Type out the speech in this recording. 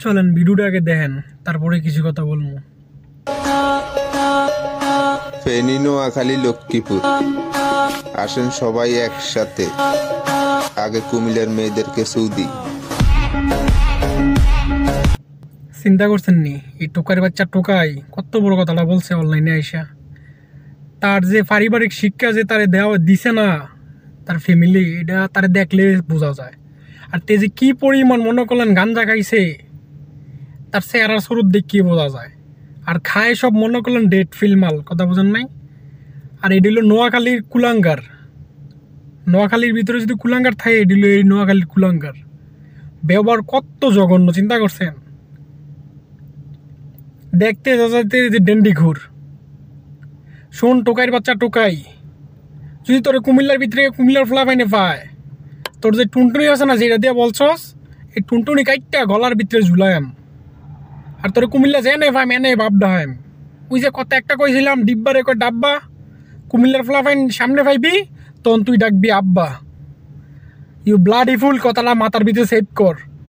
চলেন ভিডিওটা আগে দেখেন, তারপরে কিছু কথা বলবো। ফেনী, নোয়াখালী, লক্ষ্মীপুর আসেন সবাই একসাথে, আগে কুমিল্লার মেয়েদেরকে সৌদি। চিন্তা করছেন নি এই টোকার বাচ্চা টোকাই কত বড় কথাটা বলছে অনলাইনে আইসা। তার যে পারিবারিক শিক্ষা যে তারে দেওয়া দিছে না তার ফ্যামিলি, এটা তারে দেখলে বোঝা যায়। আর তে যে কি পরিমাণ মনে করলেন গাঞ্জা খাইছে তার চেহারার স্বরূপ দেখিয়ে বোঝা যায়। আর খায় সব মনে করলেন ডেট ফিল্মাল, কথা বোঝেন নাই। আর এটি হলো নোয়াখালীর কুলাঙ্গার। নোয়াখালীর ভিতরে যদি কুলাঙ্গার থাকে এটি হলো এই নোয়াখালীর কুলাঙ্গার। ব্যবহার কত জঘন্য, চিন্তা করছেন। দেখতে যাতে যে ডেন্ডি ঘুর। শোন টোকাইয়ের বাচ্চা টোকাই, যদি তোর কুমিল্লার ভিতরে কুমিল্লার ফ্লা পাইনে পায়, তোর যে টুনটুনি আছে না যেটা দিয়ে বলছস, এই টুনটুনি কাইটটা গলার ভিতরে ঝুলাইম। আর তোর কুমিল্লা যে নে ভাই এনে ভাব ডাহাম। ওই যে কথা একটা কইছিলাম ডিব্বারে কয় ডাব্বা, কুমিল্লার ফ্লা পাইন সামনে পাইবি তখন তুই ডাকবি আব্বা। ইউ ব্লাডি ফুল, কথাটা মাথার ভিতরে সেভ কর।